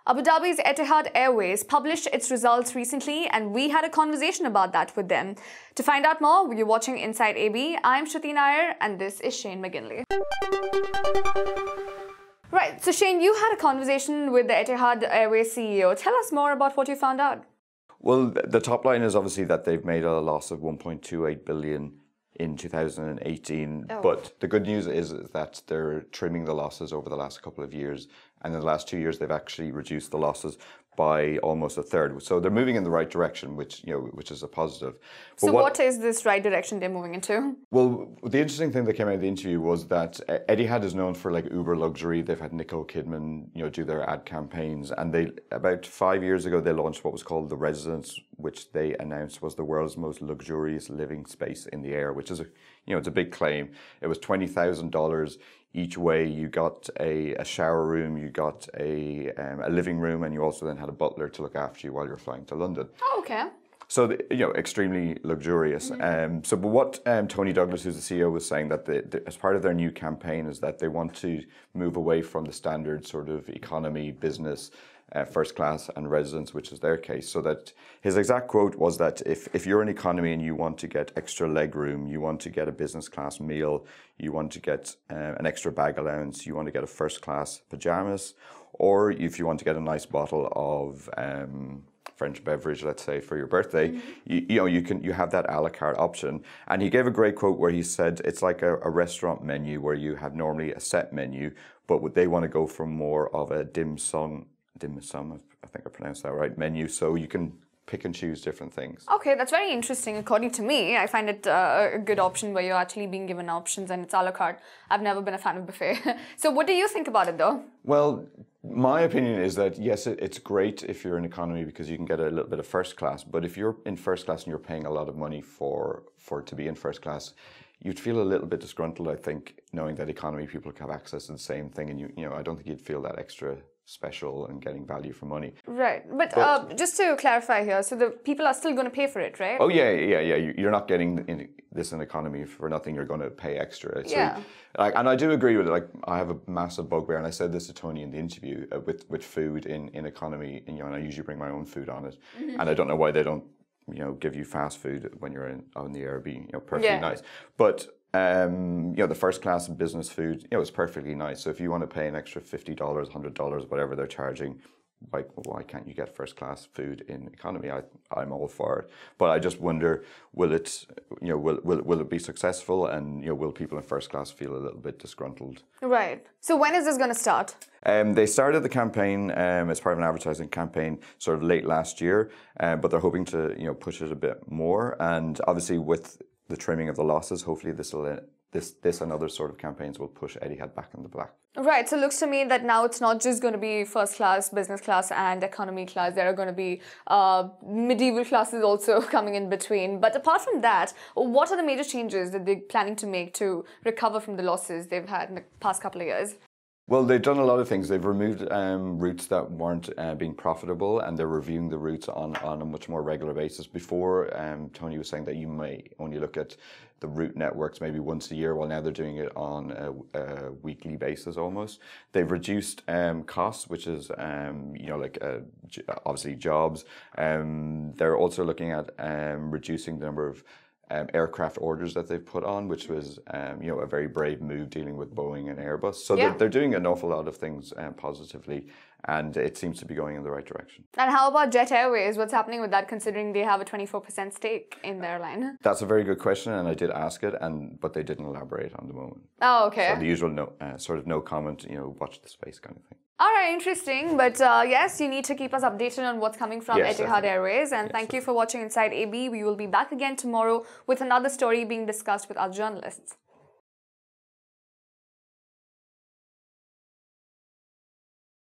Abu Dhabi's Etihad Airways published its results recently, and we had a conversation about that with them. To find out more, you're watching Inside AB. I'm Shruthi Nair, and this is Shane McGinley. Right, so Shane, you had a conversation with the Etihad Airways CEO. Tell us more about what you found out. Well, the top line is obviously that they've made a loss of 1.28 billion in 2018. But the good news is that they're trimming the losses over the last couple of years. And in the last 2 years, they've actually reduced the losses by almost a third. So they're moving in the right direction, which is a positive. But so what is this right direction they're moving into? Well, the interesting thing that came out of the interview was that Etihad is known for like uber luxury. They've had Nicole Kidman, do their ad campaigns, and they about 5 years ago they launched what was called the Residence, which they announced was the world's most luxurious living space in the air, which is it's a big claim. It was $20,000 each way. You got a shower room, you got a living room, and you also then had a butler to look after you while you're flying to London. Oh, okay. So, extremely luxurious. But what Tony Douglas, who's the CEO, was saying that as part of their new campaign is that they want to move away from the standard sort of economy, business, first class and residence, which is their case. So that his exact quote was that if you're an economy and you want to get extra leg room, you want to get a business class meal, you want to get an extra bag allowance, you want to get a first class pajamas, or if you want to get a nice bottle of French beverage, let's say, for your birthday, you have that a la carte option. And he gave a great quote where he said it's like a restaurant menu where you have normally a set menu, but they want to go for more of a dim sum, I think I pronounced that right, menu, so you can pick and choose different things. Okay, that's very interesting. According to me, I find it a good option where you're actually being given options and it's a la carte. I've never been a fan of buffet. So what do you think about it though? Well, my opinion is that yes, it's great if you're in economy because you can get a little bit of first class, but if you're in first class and you're paying a lot of money for to be in first class, you'd feel a little bit disgruntled, I think, knowing that economy people have access to the same thing, and I don't think you'd feel that extra special and getting value for money. Right, but just to clarify here, so the people are still going to pay for it, right? Oh yeah. You're not getting this in economy for nothing. You're going to pay extra. So, yeah. And I do agree with it. Like, I have a massive bugbear, and I said this to Tony in the interview with food in economy. And I usually bring my own food on it, and I don't know why they don't give you fast food when you're on the air. Be perfectly nice, but. The first class and business food, is perfectly nice. So if you want to pay an extra $50, $100, whatever they're charging, why can't you get first class food in economy? I'm all for it. But I just wonder, will it be successful, and will people in first class feel a little bit disgruntled? Right. So when is this going to start? They started the campaign as part of an advertising campaign sort of late last year, but they're hoping to push it a bit more. And obviously with the trimming of the losses, hopefully this and other sort of campaigns will push Etihad back in the black. Right, so it looks to me that now it's not just going to be first class, business class and economy class. There are going to be medieval classes also coming in between. But apart from that, what are the major changes that they're planning to make to recover from the losses they've had in the past couple of years? Well, they've done a lot of things. They've removed routes that weren't being profitable, and they're reviewing the routes on a much more regular basis. Before, Tony was saying that you may only look at the route networks maybe once a year, while now they're doing it on a weekly basis almost. They've reduced costs, which is, obviously jobs. They're also looking at reducing the number of aircraft orders that they've put on, which was a very brave move dealing with Boeing and Airbus. So they're doing an awful lot of things positively, and it seems to be going in the right direction. And how about Jet Airways? What's happening with that, considering they have a 24% stake in the airline? That's a very good question, and I did ask it, but they didn't elaborate on the moment. Oh, okay. So the usual no comment, watch the space kind of thing. All right, interesting. But yes, you need to keep us updated on what's coming from Etihad Airways. And thank you for watching Inside AB. We will be back again tomorrow with another story being discussed with our journalists.